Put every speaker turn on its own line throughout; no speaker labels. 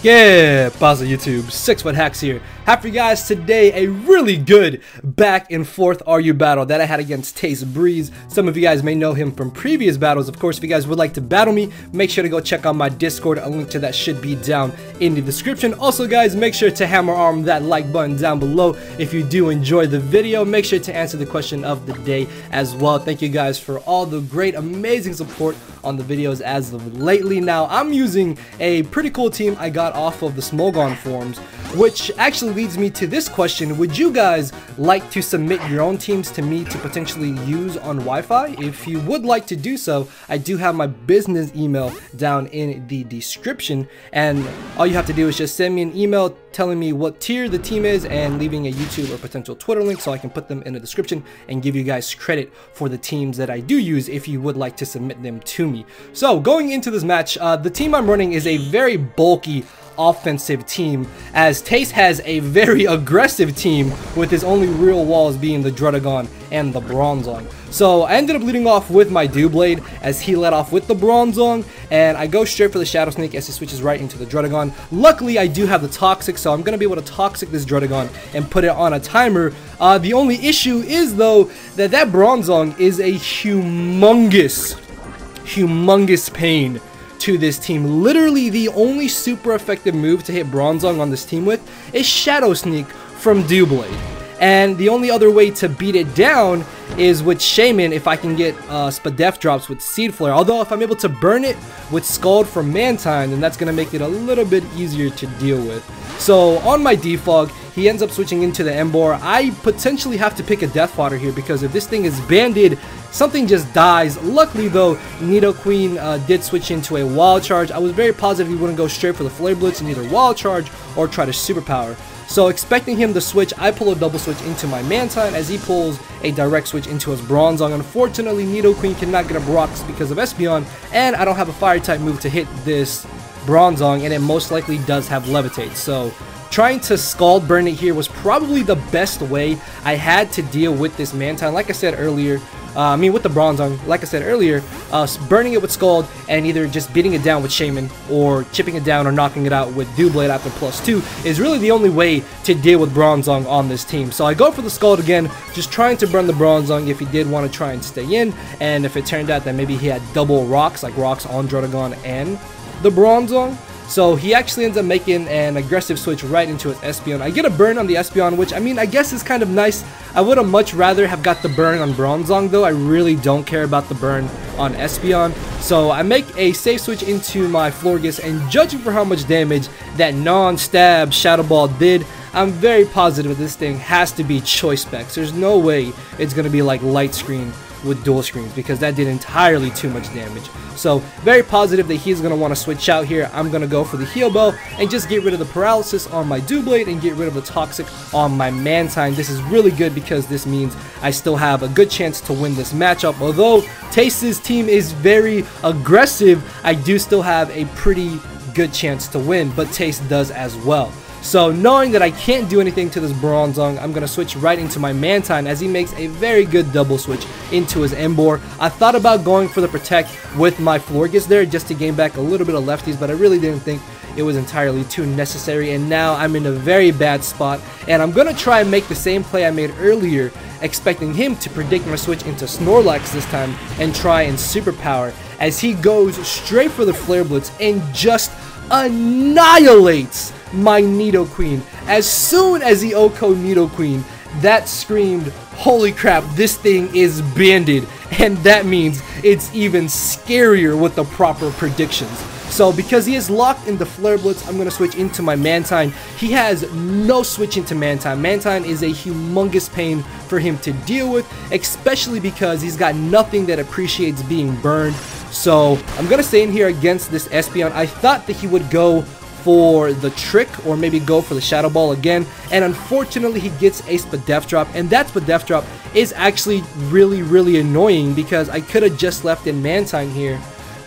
¿Qué pasa, YouTube? 6fthax here. Have for you guys today a really good back and forth RU battle that I had against TaceBreeze. Some of you guys may know him from previous battles. Of course, if you guys would like to battle me, make sure to go check out my Discord. A link to that should be down in the description. Also, guys, make sure to hammer arm that like button down below if you do enjoy the video. Make sure to answer the question of the day as well. Thank you guys for all the great, amazing support on the videos as of lately. Now, I'm using a pretty cool team I got off of the Smogon forums, which actually leads me to this question. Would you guys like to submit your own teams to me to potentially use on Wi-Fi? If you would like to do so, I do have my business email down in the description, and all you have to do is just send me an email telling me what tier the team is and leaving a YouTube or potential Twitter link so I can put them in the description and give you guys credit for the teams that I do use if you would like to submit them to me. So going into this match, the team I'm running is a very bulky offensive team, as Tace has a very aggressive team with his only real walls being the Drudagon and the Bronzong. So I ended up leading off with my Doublade as he led off with the Bronzong, and I go straight for the Shadow Sneak as he switches right into the Drudagon. Luckily, I do have the Toxic, so I'm going to be able to Toxic this Drudagon and put it on a timer. The only issue is, though, that Bronzong is a humongous pain to this team. Literally, the only super effective move to hit Bronzong on this team with is Shadow Sneak from Doublade. And the only other way to beat it down is with Shaman if I can get Spadef drops with Seed Flare. Although if I'm able to burn it with Scald from Mantine, then that's going to make it a little bit easier to deal with. So on my defog, he ends up switching into the Emboar. I potentially have to pick a Death Fodder here because if this thing is banded, something just dies. Luckily though, Nidoqueen did switch into a Wild Charge. I was very positive he wouldn't go straight for the Flare Blitz and either Wild Charge or try to Superpower. So expecting him to switch, I pull a double switch into my Mantine as he pulls a direct switch into his Bronzong. Unfortunately, Nidoqueen cannot get up rocks because of Espeon, and I don't have a fire type move to hit this Bronzong, and it most likely does have Levitate. So trying to Scald burn it here was probably the best way. I had to deal with this Mantine, like I said earlier. With the Bronzong, like I said earlier, burning it with Scald and either just beating it down with Shaman or chipping it down or knocking it out with Doublade after +2 is really the only way to deal with Bronzong on this team. So I go for the Scald again, just trying to burn the Bronzong if he did want to try and stay in, and if it turned out that maybe he had double rocks, like rocks on Drudagon and the Bronzong. So he actually ends up making an aggressive switch right into his Espeon. I get a burn on the Espeon, which I guess is kind of nice. I would have much rather have got the burn on Bronzong though. I really don't care about the burn on Espeon. So I make a safe switch into my Florges, and judging for how much damage that non-stab Shadow Ball did, I'm very positive this thing has to be choice specs. There's no way it's going to be like Light Screen with dual screens, because that did entirely too much damage. So very positive that he's going to want to switch out here. I'm going to go for the Heal Bell and just get rid of the Paralysis on my Doublade and get rid of the Toxic on my Mantine. This is really good because this means I still have a good chance to win this matchup. Although Tace's team is very aggressive, I do still have a pretty good chance to win, but Tace does as well. So knowing that I can't do anything to this Bronzong, I'm going to switch right into my Mantine as he makes a very good double switch into his Emboar. I thought about going for the Protect with my Florges there just to gain back a little bit of lefties, but I really didn't think it was entirely too necessary, and now I'm in a very bad spot, and I'm going to try and make the same play I made earlier, expecting him to predict my switch into Snorlax this time and try and Superpower as he goes straight for the Flare Blitz and just annihilates my Nidoqueen. As soon as he OHKO Nidoqueen, that screamed, holy crap, this thing is banded, and that means it's even scarier with the proper predictions. So because he is locked in the Flare Blitz, I'm going to switch into my Mantine. He has no switch into Mantine. Mantine is a humongous pain for him to deal with, especially because he's got nothing that appreciates being burned. So I'm going to stay in here against this Espeon. I thought that he would go for the Trick or maybe go for the Shadow Ball again, and unfortunately he gets a Spadef drop, and that Spadef drop is actually really annoying because I could have just left in Mantine here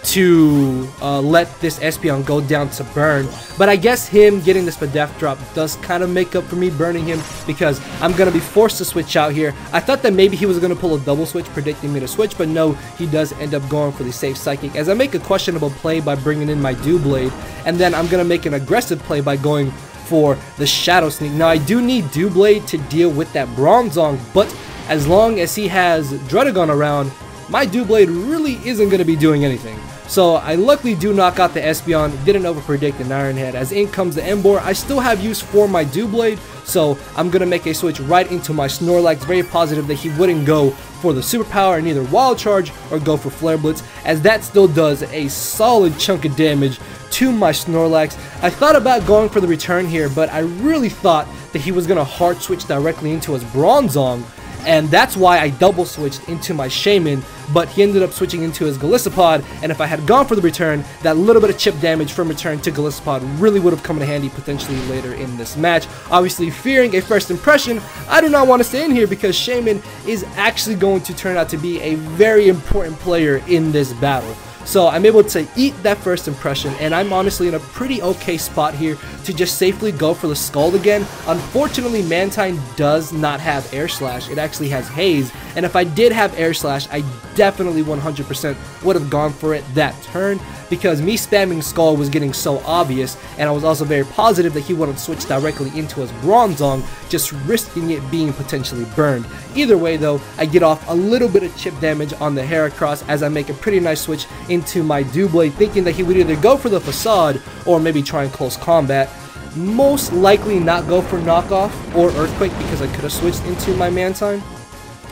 to let this Espeon go down to burn. But I guess him getting this Spadef drop does kind of make up for me burning him, because I'm going to be forced to switch out here. I thought that maybe he was going to pull a double switch, predicting me to switch, but no, he does end up going for the safe Psychic, as I make a questionable play by bringing in my Doublade, and then I'm going to make an aggressive play by going for the Shadow Sneak. Now, I do need Doublade to deal with that Bronzong, but as long as he has Druddigon around, my Doublade really isn't going to be doing anything. So I luckily do knock out the Espeon, didn't overpredict an Iron Head. As in comes the Emboar, I still have use for my Doublade, so I'm going to make a switch right into my Snorlax. Very positive that he wouldn't go for the Superpower and either Wild Charge or go for Flare Blitz, as that still does a solid chunk of damage to my Snorlax. I thought about going for the return here, but I really thought that he was going to hard switch directly into his Bronzong, and that's why I double switched into my Shaman, but he ended up switching into his Golisopod, and if I had gone for the return, that little bit of chip damage from return to Golisopod really would have come in handy potentially later in this match. Obviously, fearing a first impression, I do not want to stay in here because Shaman is actually going to turn out to be a very important player in this battle. So I'm able to eat that first impression, and I'm honestly in a pretty okay spot here to just safely go for the Scald again. Unfortunately, Mantine does not have Air Slash. It actually has Haze, and if I did have Air Slash, I definitely 100% would have gone for it that turn, because me spamming Skull was getting so obvious, and I was also very positive that he wouldn't switch directly into his Bronzong, just risking it being potentially burned. Either way though, I get off a little bit of chip damage on the Heracross as I make a pretty nice switch into my Doublade, thinking that he would either go for the Facade or maybe try and close combat. Most likely not go for knockoff or Earthquake, because I could have switched into my Mantine.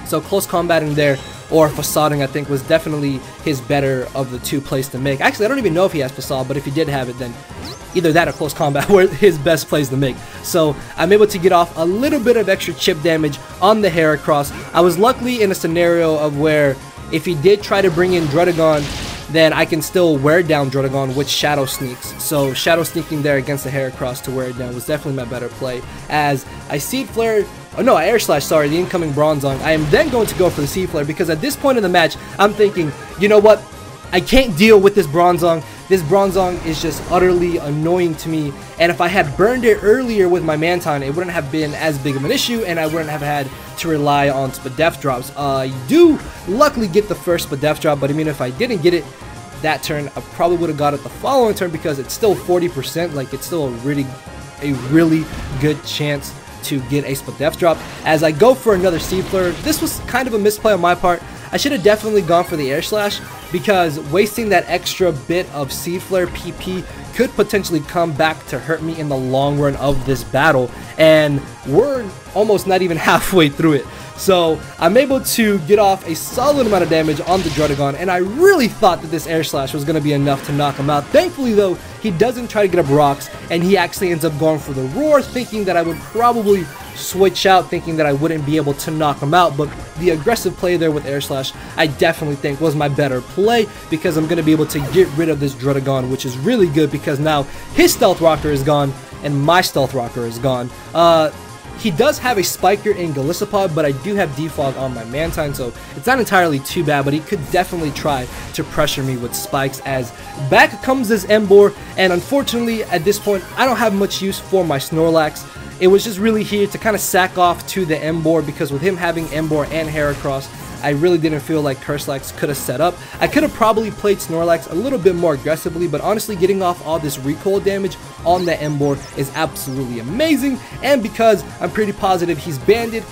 So close combating there or Facading, I think, was definitely his better of the two plays to make. Actually, I don't even know if he has Facade, but if he did have it, then either that or close combat were his best plays to make. So I'm able to get off a little bit of extra chip damage on the Heracross. I was luckily in a scenario of where if he did try to bring in Druddigon, then I can still wear down Druddigon with Shadow Sneaks. So Shadow Sneaking there against the Heracross to wear it down was definitely my better play. As I Seed Flare, oh no, Air Slash, sorry, the incoming Bronzong. I am then going to go for the Seed Flare, because at this point in the match, I'm thinking, you know what, I can't deal with this Bronzong. This Bronzong is just utterly annoying to me, and if I had burned it earlier with my Mantine, it wouldn't have been as big of an issue, and I wouldn't have had to rely on Spadef drops. I do luckily get the first Spadef drop, but I mean, if I didn't get it that turn, I probably would have got it the following turn, because it's still 40%, like it's still a really good chance to get a Spadef drop. As I go for another Seed Flare, this was kind of a misplay on my part. I should have definitely gone for the Air Slash, because wasting that extra bit of Seed Flare PP could potentially come back to hurt me in the long run of this battle, and we're almost not even halfway through it. So I'm able to get off a solid amount of damage on the Druddigon, and I really thought that this Air Slash was going to be enough to knock him out. Thankfully though, he doesn't try to get up rocks, and he actually ends up going for the Roar, thinking that I would probably switch out, thinking that I wouldn't be able to knock him out. But the aggressive play there with Air Slash, I definitely think was my better play, because I'm going to be able to get rid of this Druddigon, which is really good, because now his Stealth Rocker is gone and my Stealth Rocker is gone. He does have a Spiker in Golisopod, but I do have Defog on my Mantine, so it's not entirely too bad, but he could definitely try to pressure me with Spikes. As back comes this Emboar, and unfortunately at this point I don't have much use for my Snorlax. It was just really here to kind of sack off to the Emboar, because with him having Emboar and Heracross, I really didn't feel like Curselax could have set up. I could have probably played Snorlax a little bit more aggressively, but honestly getting off all this recoil damage on the Emboar is absolutely amazing, and because I'm pretty positive he's banded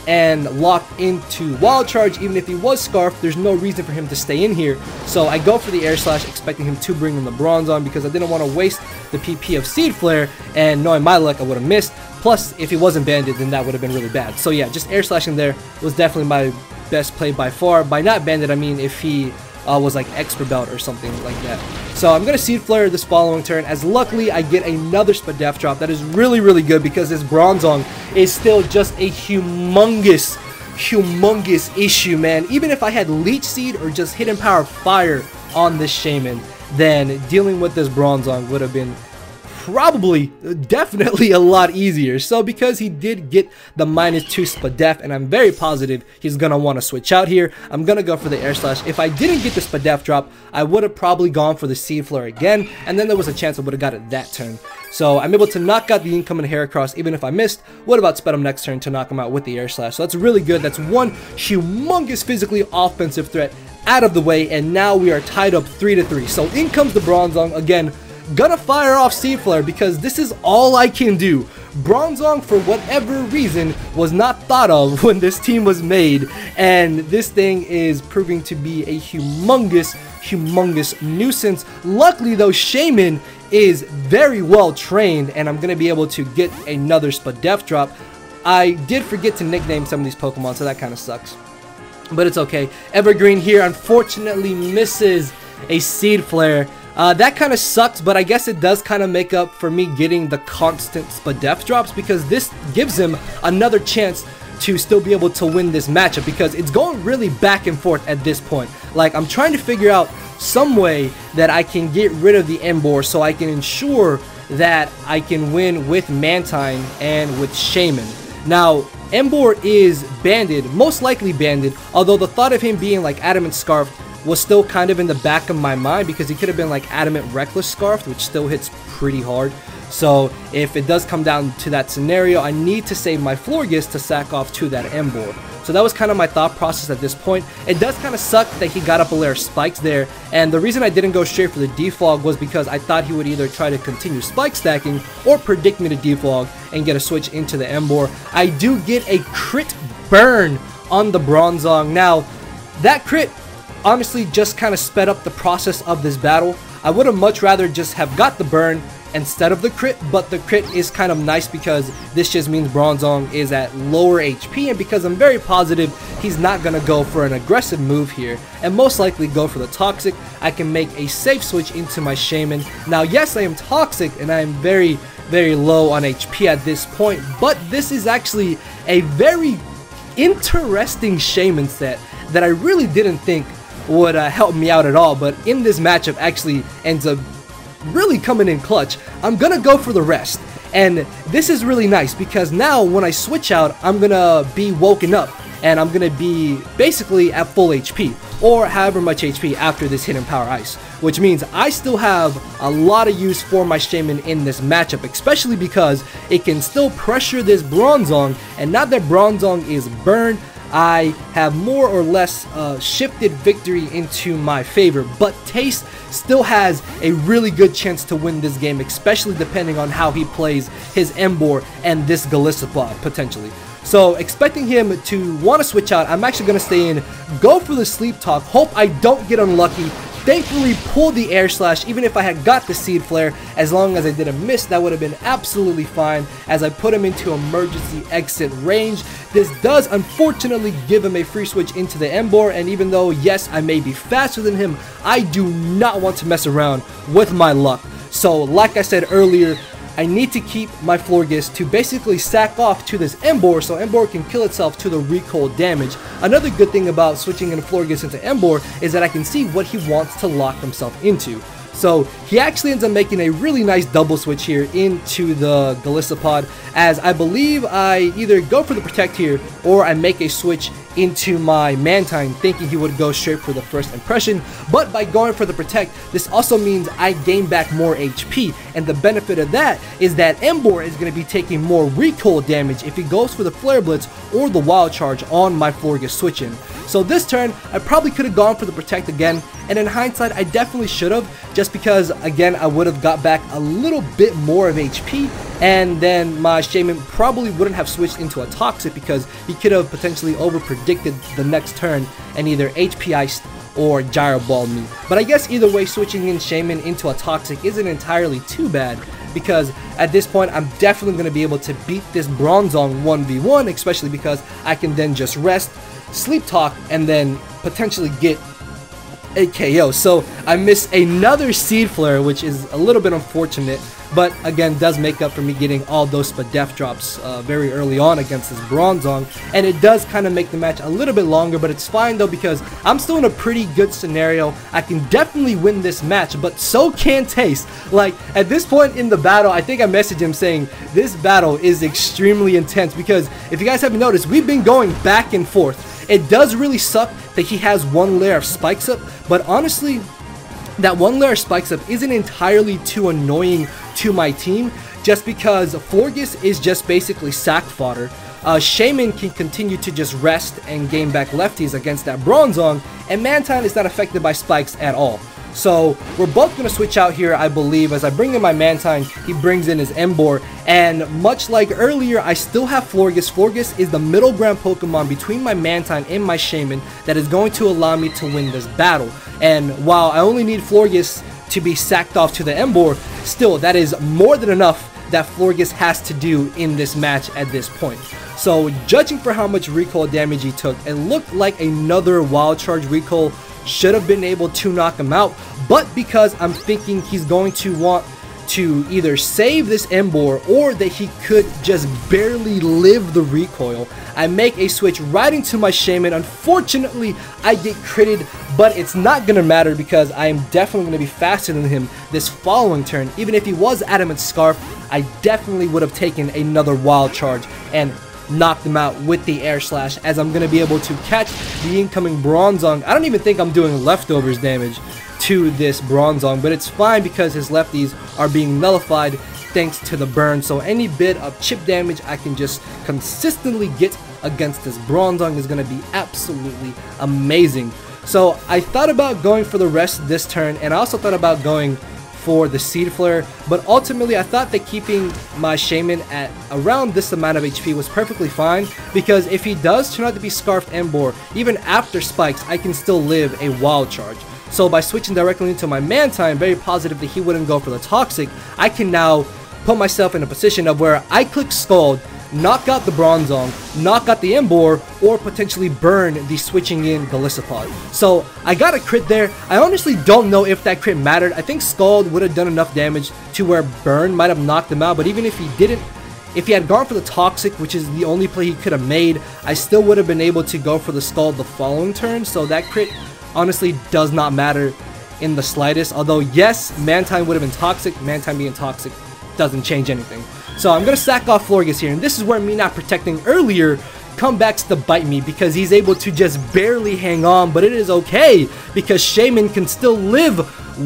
and locked into Wild Charge, even if he was Scarfed, there's no reason for him to stay in here. So I go for the Air Slash, expecting him to bring in the Bronzong, because I didn't want to waste the PP of Seed Flare, and knowing my luck, I would have missed. Plus, if he wasn't banded, then that would have been really bad. So yeah, just Air Slashing there was definitely my best play by far. By not banded, I mean if he was like Expert Belt or something like that. So I'm going to Seed Flare this following turn, as luckily I get another Spadef drop. That is really good, because this Bronzong is still just a humongous issue, man. Even if I had Leech Seed or just Hidden Power Fire on this Shaman, then dealing with this Bronzong would have been probably, definitely a lot easier. So because he did get the -2 spadef, and I'm very positive he's going to want to switch out here, I'm going to go for the air slash. If I didn't get the spadef drop, I would have probably gone for the seed flare again, and then there was a chance I would have got it that turn. So I'm able to knock out the incoming Heracross even if I missed. What about sped him next turn to knock him out with the air slash? So that's really good. That's one humongous physically offensive threat out of the way, and now we are tied up 3-3. So in comes the Bronzong again. Gonna fire off Seed Flare because this is all I can do. Bronzong, for whatever reason, was not thought of when this team was made, and this thing is proving to be a humongous nuisance. Luckily though, Shaman is very well trained, and I'm gonna be able to get another Spadef drop. I did forget to nickname some of these Pokemon, so that kind of sucks, but it's okay. Evergreen here unfortunately misses a Seed Flare. That kind of sucks, but I guess it does kind of make up for me getting the constant Spadef drops, because this gives him another chance to still be able to win this matchup, because it's going really back and forth at this point. Like, I'm trying to figure out some way that I can get rid of the Emboar so I can ensure that I can win with Mantine and with Shaman. Now, Emboar is banded, most likely banded, although the thought of him being like Adamant Scarf was still kind of in the back of my mind, because he could have been like Adamant Reckless Scarf, which still hits pretty hard. So if it does come down to that scenario, I need to save my Florges to sack off to that Emboar. So that was kind of my thought process at this point. It does kind of suck that he got up a layer of spikes there, and the reason I didn't go straight for the defog was because I thought he would either try to continue spike stacking or predict me to defog and get a switch into the Emboar. I do get a crit burn on the Bronzong. Now, that crit honestly just kind of sped up the process of this battle. I would have much rather just have got the burn instead of the crit, but the crit is kind of nice because this just means Bronzong is at lower HP, and because I'm very positive he's not going to go for an aggressive move here and most likely go for the Toxic, I can make a safe switch into my Shaman. Now yes, I am Toxic and I am very low on HP at this point, but this is actually a very interesting Shaman set that I really didn't think would help me out at all, but in this matchup actually ends up really coming in clutch. I'm gonna go for the rest, and this is really nice because now when I switch out, I'm gonna be woken up and I'm gonna be basically at full HP, or however much HP after this Hidden Power Ice, which means I still have a lot of use for my Shaman in this matchup, especially because it can still pressure this Bronzong, and now that Bronzong is burned, I have more or less shifted victory into my favor, but Tace still has a really good chance to win this game, especially depending on how he plays his Emboar and this Golisopod potentially. So expecting him to want to switch out, I'm actually going to stay in, go for the Sleep Talk, hope I don't get unlucky. Thankfully pulled the air slash. Even if I had got the Seed Flare, as long as I didn't miss, that would have been absolutely fine, as I put him into emergency exit range. This does unfortunately give him a free switch into the Emboar, and even though yes, I may be faster than him, I do not want to mess around with my luck. So like I said earlier, I need to keep my Florges to basically sack off to this Emboar so Emboar can kill itself to the recoil damage. Another good thing about switching in Florges into Emboar is that I can see what he wants to lock himself into. So he actually ends up making a really nice double switch here into the Golisopod, as I believe I either go for the Protect here or I make a switch into my Mantine thinking he would go straight for the first impression, but by going for the Protect, this also means I gain back more HP, and the benefit of that is that Emboar is going to be taking more recoil damage if he goes for the Flare Blitz or the Wild Charge on my Florges switch-in. So this turn, I probably could have gone for the Protect again, and in hindsight, I definitely should have, just because, again, I would have got back a little bit more of HP, and then my Shaman probably wouldn't have switched into a Toxic because he could have potentially over-predicted the next turn and either HP Iced or Gyro Balled me. But I guess either way, switching in Shaman into a Toxic isn't entirely too bad, because at this point, I'm definitely going to be able to beat this Bronzong 1v1, especially because I can then just rest, Sleep Talk, and then potentially get a KO. So I miss another Seed Flare, which is a little bit unfortunate, but again does make up for me getting all those spadef drops very early on against this Bronzong, and it does kind of make the match a little bit longer, but it's fine though because I'm still in a pretty good scenario. I can definitely win this match, but so can Tace. Like at this point in the battle, I think I messaged him saying this battle is extremely intense because if you guys haven't noticed, we've been going back and forth. It does really suck that he has one layer of spikes up, but honestly that one layer of spikes up isn't entirely too annoying to my team, just because Florges is just basically sack fodder. Shaman can continue to just rest and gain back lefties against that Bronzong, and Mantine is not affected by spikes at all. So we're both going to switch out here, I believe. As I bring in my Mantine, he brings in his Emboar, and much like earlier, I still have Florges. Florges is the middle ground Pokemon between my Mantine and my Shaman that is going to allow me to win this battle. And while I only need Florges to be sacked off to the Emboar, still that is more than enough that Florges has to do in this match at this point. So judging for how much recoil damage he took, it looked like another Wild Charge recoil should have been able to knock him out, but because I'm thinking he's going to want to either save this Emboar or that he could just barely live the recoil, I make a switch right into my Shaman. Unfortunately, I get critted, but it's not going to matter because I am definitely going to be faster than him this following turn. Even if he was Adamant Scarf, I definitely would have taken another Wild Charge and knocked him out with the Air Slash, as I'm going to be able to catch the incoming Bronzong. I don't even think I'm doing leftovers damage to this Bronzong, but it's fine because his lefties are being nullified thanks to the burn. So any bit of chip damage I can just consistently get against this Bronzong is going to be absolutely amazing. So I thought about going for the rest this turn, and I also thought about going for the Seed Flare, but ultimately I thought that keeping my Shaman at around this amount of HP was perfectly fine, because if he does turn out to be Scarfed Emboar, even after spikes, I can still live a Wild Charge. So by switching directly into my Mantine, very positive that he wouldn't go for the Toxic, I can now put myself in a position of where I click Scald, knock out the Bronzong, knock out the Emboar, or potentially burn the switching in Golisopod. So I got a crit there. I honestly don't know if that crit mattered. I think Scald would have done enough damage to where burn might have knocked him out, but even if he didn't, if he had gone for the Toxic, which is the only play he could have made, I still would have been able to go for the Scald the following turn. So that crit honestly does not matter in the slightest. Although yes, Mantine would have been Toxic. Mantine being Toxic doesn't change anything. So I'm going to sack off Florges here, and this is where me not protecting earlier comebacks to bite me, because he's able to just barely hang on, but it is okay because Shaman can still live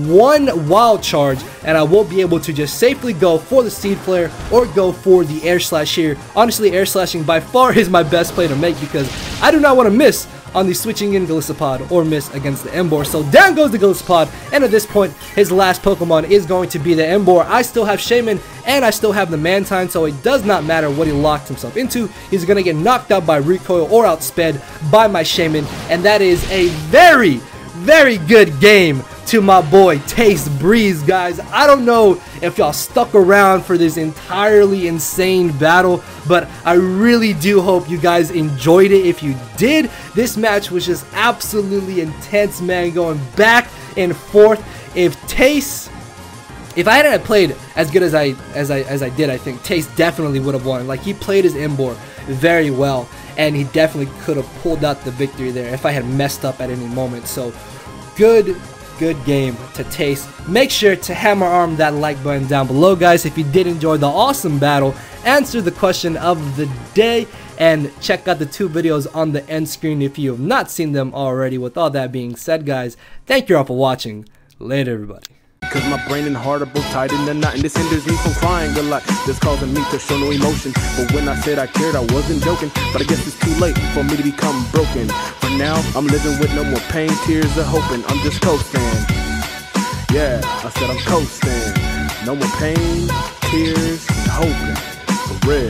one Wild Charge, and I will be able to just safely go for the Seed Flare or go for the Air Slash here. Honestly, Air Slashing by far is my best play to make because I do not want to miss on the switching in Golisopod or miss against the Emboar. So down goes the Golisopod, and at this point his last Pokemon is going to be the Emboar. I still have Shaman and I still have the Mantine, so it does not matter what he locked himself into. He's going to get knocked out by recoil or outsped by my Shaman, and that is a very, very good game to my boy TaceBreeze, guys. I don't know if y'all stuck around for this entirely insane battle, but I really do hope you guys enjoyed it. If you did, this match was just absolutely intense, man, going back and forth. If I hadn't played as good as I did, I think Tace definitely would have won. Like, he played his Emboar very well, and he definitely could have pulled out the victory there if I had messed up at any moment. So good game to Tace. Make sure to hammer arm that like button down below, guys, if you did enjoy the awesome battle. Answer the question of the day, and check out the 2 videos on the end screen if you have not seen them already. With all that being said, guys, thank you all for watching. Later, everybody.
Cause my brain and heart are both tied in the knot, and this hinders me from crying a lot. This causing me to show no emotion, but when I said I cared, I wasn't joking. But I guess it's too late for me to become broken. For now, I'm living with no more pain, tears, or hoping. I'm just coasting. Yeah, I said I'm coasting. No more pain, tears, and hoping. For real.